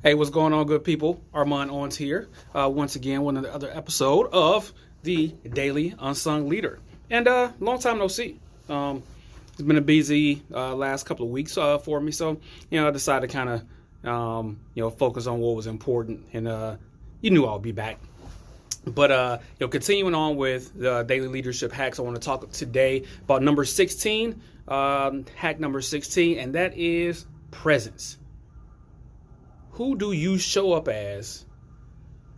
Hey, what's going on, good people? Armand Owens here. Once again, one of the other episode of the Daily Unsung Leader. And long time no see. It's been a busy last couple of weeks for me, so I decided to kind of focus on what was important, and you knew I'll be back. But continuing on with the daily leadership hacks, I want to talk today about number 16, hack number 16, and that is presence. Who do you show up as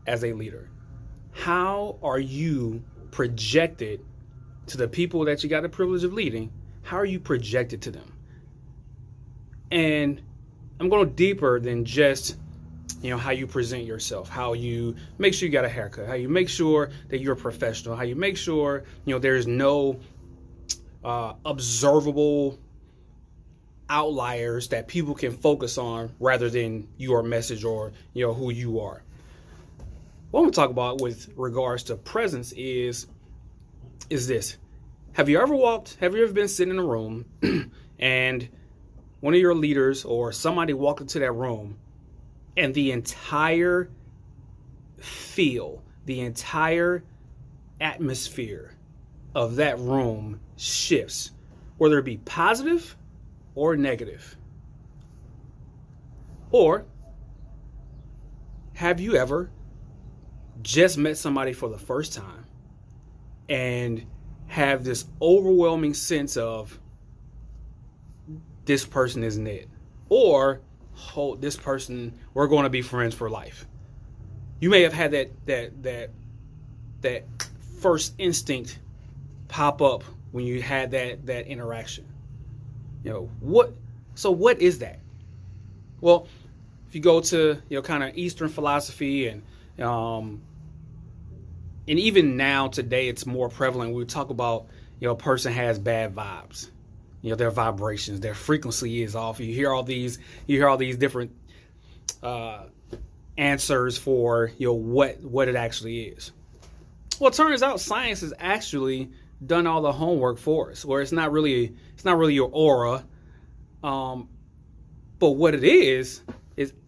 a leader? How are you projected to the people that you got the privilege of leading? How are you projected to them? And I'm going deeper than just how you present yourself, how you make sure you got a haircut, how you make sure that you're a professional, how you make sure there's no observable outliers that people can focus on rather than your message or who you are. What I'm going to talk about with regards to presence is this. Have you ever been sitting in a room and one of your leaders or somebody walked into that room and the entire feel, the entire atmosphere of that room shifts, whether it be positive or negative? Or have you ever just met somebody for the first time and have this overwhelming sense of this person isn't it, or this person, we're going to be friends for life? You may have had that first instinct pop up when you had that interaction. What is that? Well, if you go to kind of Eastern philosophy and even now today it's more prevalent. We talk about a person has bad vibes. Their vibrations, their frequency is off. You hear all these different answers for what it actually is. Well, it turns out science has actually done all the homework for us, where it's not really your aura, but what it is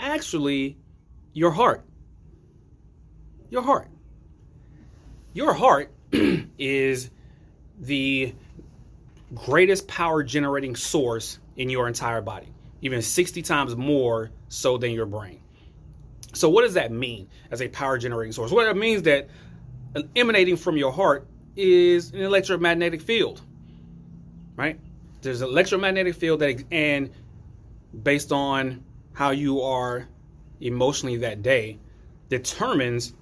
actually your heart. Your heart is the greatest power generating source in your entire body, even 60 times more so than your brain. So what does that mean as a power generating source? Well, it means that emanating from your heart is an electromagnetic field, right? There's an electromagnetic field and based on how you are emotionally that day determines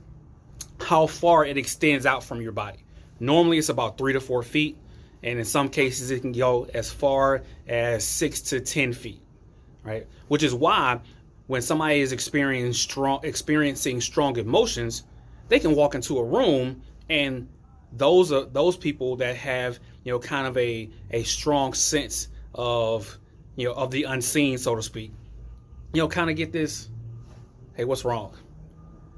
how far it extends out from your body. Normally it's about 3 to 4 feet, and in some cases it can go as far as 6 to 10 feet, right? Which is why when somebody is experiencing strong emotions, they can walk into a room, and those people that have kind of a strong sense of of the unseen, so to speak, kind of get this, hey, what's wrong,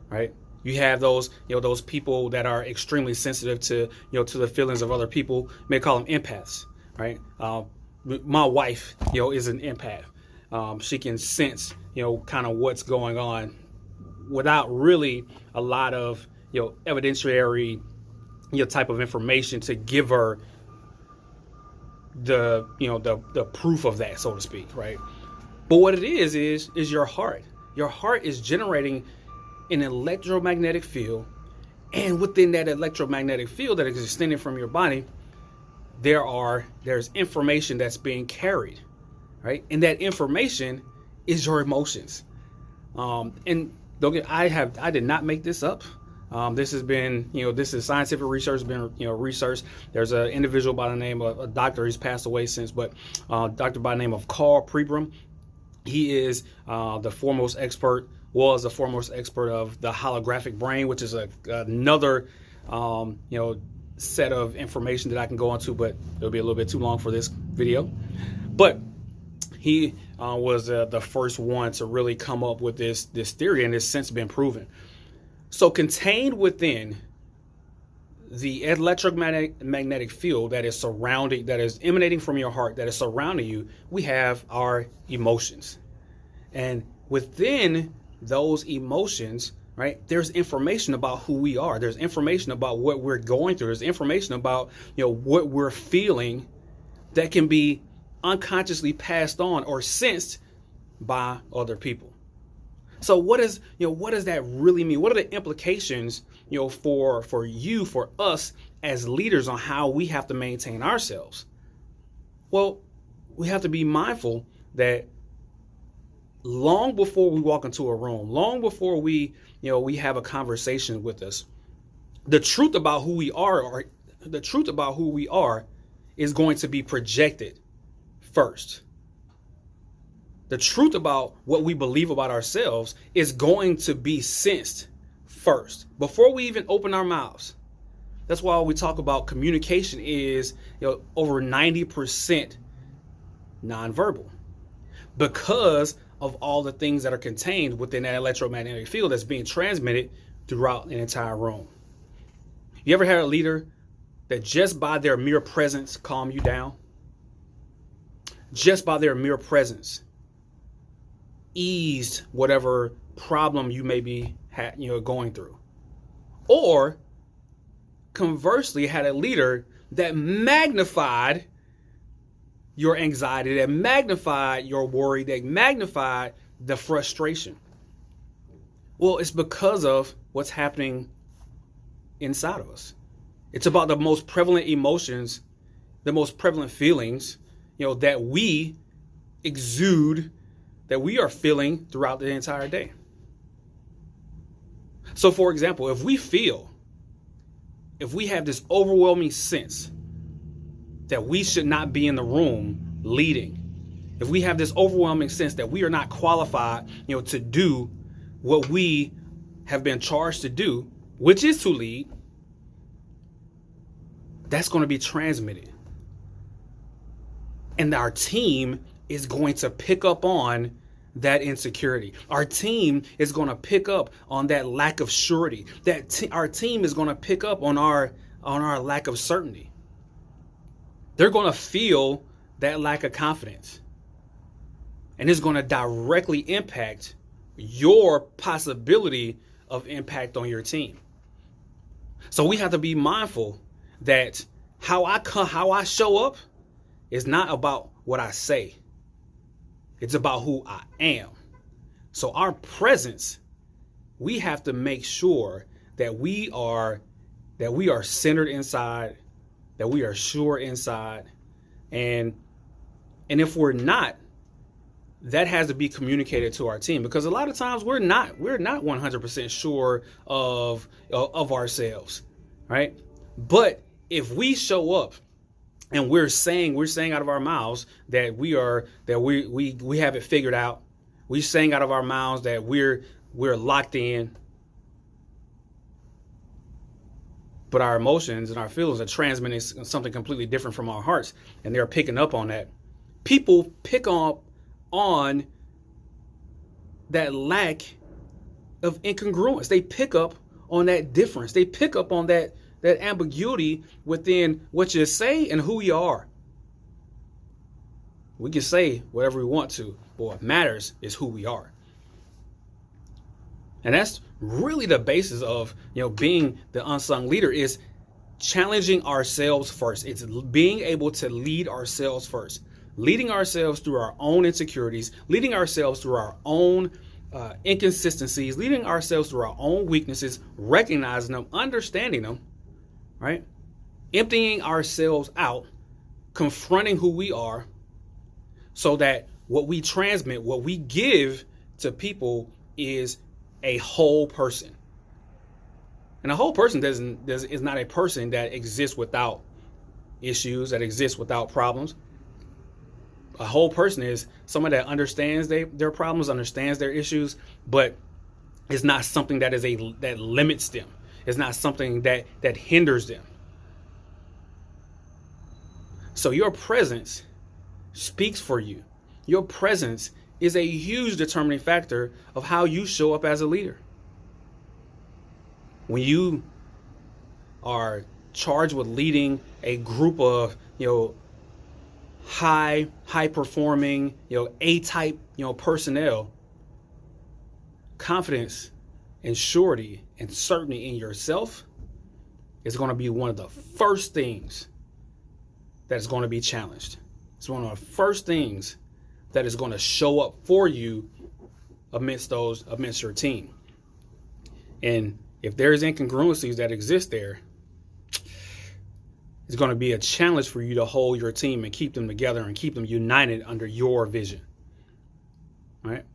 right? You have those those people that are extremely sensitive to to the feelings of other people. You may call them empaths, right? My wife is an empath. She can sense kind of what's going on without really a lot of evidentiary type of information to give her the proof of that, so to speak, right? But what it is your heart. Your heart is generating an electromagnetic field, and within that electromagnetic field that is extended from your body, there's information that's being carried, right? And that information is your emotions. And don't get, I did not make this up. This has been, this is scientific research, been, researched. There's an individual by the name of a doctor, he's passed away since, but doctor by the name of Carl Pribram. He is was the foremost expert of the holographic brain, which is another, set of information that I can go into, but it'll be a little bit too long for this video. But he was the first one to really come up with this theory, and it's since been proven. So contained within the electromagnetic field that is emanating from your heart, that is surrounding you, we have our emotions. And within those emotions, right, there's information about who we are. There's information about what we're going through. There's information about, what we're feeling that can be unconsciously passed on or sensed by other people. So what does that really mean? What are the implications, for us as leaders on how we have to maintain ourselves? Well, we have to be mindful that long before we walk into a room, long before we have a conversation with us, the truth about who we are is going to be projected first. The truth about what we believe about ourselves is going to be sensed first before we even open our mouths. That's why we talk about communication is over 90% nonverbal, because of all the things that are contained within that electromagnetic field that's being transmitted throughout an entire room. You ever had a leader that just by their mere presence calm you down? Just by their mere presence eased whatever problem you may be going through? Or conversely, had a leader that magnified your anxiety, that magnified your worry, that magnified the frustration? Well, it's because of what's happening inside of us. It's about the most prevalent emotions, the most prevalent feelings, that we exude, that we are feeling throughout the entire day. So, for example, if we have this overwhelming sense that we should not be in the room leading, if we have this overwhelming sense that we are not qualified, to do what we have been charged to do, which is to lead, that's going to be transmitted. And our team is going to pick up on that insecurity. Our team is going to pick up on that lack of surety. Our team is going to pick up on our lack of certainty. They're going to feel that lack of confidence. And it's going to directly impact your possibility of impact on your team. So we have to be mindful that how I show up is not about what I say. It's about who I am. So our presence, we have to make sure that we are centered inside, that we are sure inside. And if we're not, that has to be communicated to our team, because a lot of times we're not 100% sure of ourselves, right? But if we show up and we're saying out of our mouths that we have it figured out, we're saying out of our mouths that we're locked in, but our emotions and our feelings are transmitting something completely different from our hearts, and they're picking up on that. People pick up on that lack of incongruence. They pick up on that difference. They pick up on that ambiguity within what you say and who you are. We can say whatever we want to, but what matters is who we are. And that's really the basis of, being the unsung leader, is challenging ourselves first. It's being able to lead ourselves first, leading ourselves through our own insecurities, leading ourselves through our own inconsistencies, leading ourselves through our own weaknesses, recognizing them, understanding them, right? Emptying ourselves out, confronting who we are, so that what we transmit, what we give to people is a whole person. And a whole person is not a person that exists without issues, that exists without problems. A whole person is someone that understands their problems, understands their issues, but it's not something that limits them. It's not something that hinders them. So your presence speaks for you. Your presence is a huge determining factor of how you show up as a leader. When you are charged with leading a group of, high performing, A-type, personnel, confidence and surety and certainty in yourself is going to be one of the first things that is going to be challenged. It's one of the first things that is going to show up for you amidst your team. And if there's incongruencies that exist there, it's going to be a challenge for you to hold your team and keep them together and keep them united under your vision. Right?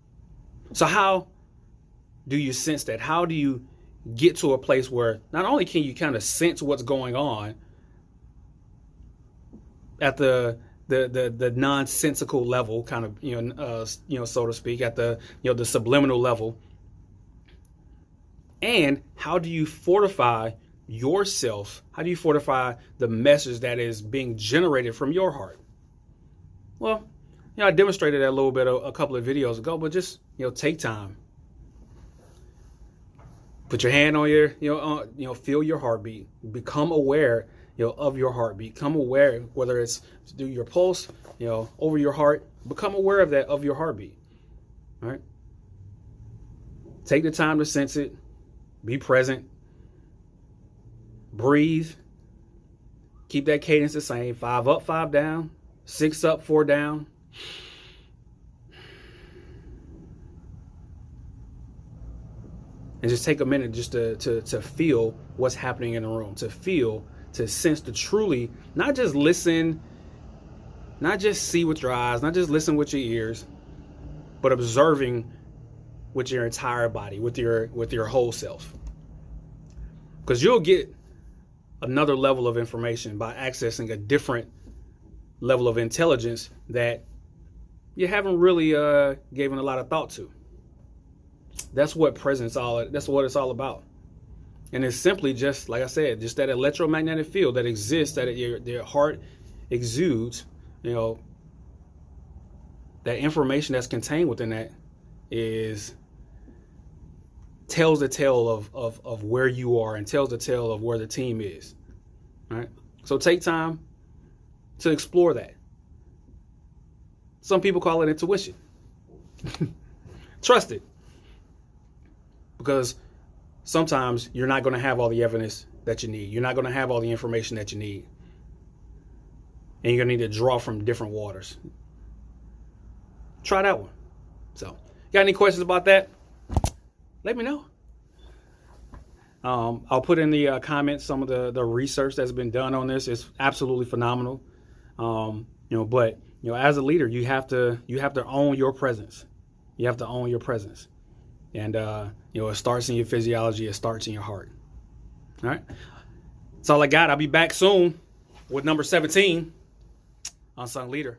So how do you sense that? How do you get to a place where not only can you kind of sense what's going on at the nonsensical level, kind of, so to speak, at the subliminal level, and how do you fortify yourself? How do you fortify the message that is being generated from your heart? Well, I demonstrated that a little bit a couple of videos ago, but just, take time. Put your hand on your, feel your heartbeat. Become aware, of your heartbeat. Become aware, whether it's through your pulse, over your heart. Become aware of that, of your heartbeat. All right. Take the time to sense it. Be present. Breathe. Keep that cadence the same. 5 up, 5 down. 6 up, 4 down. And just take a minute just to feel what's happening in the room, to sense, to truly not just listen, not just see with your eyes, not just listen with your ears, but observing with your entire body, with your whole self. Because you'll get another level of information by accessing a different level of intelligence that you haven't really given a lot of thought to. That's what that's what it's all about. And it's simply just, like I said, just that electromagnetic field that exists, that your heart exudes, that information that's contained within that tells the tale of where you are and tells the tale of where the team is. All right. So take time to explore that. Some people call it intuition. Trust it. Because sometimes you're not going to have all the evidence that you need. You're not going to have all the information that you need. And you're going to need to draw from different waters. Try that one. So, got any questions about that? Let me know. I'll put in the comments some of the research that's been done on this. It's absolutely phenomenal. But as a leader, you have to own your presence. You have to own your presence. And, it starts in your physiology. It starts in your heart. All right. That's all I got. I'll be back soon with number 17 Unsung Leader.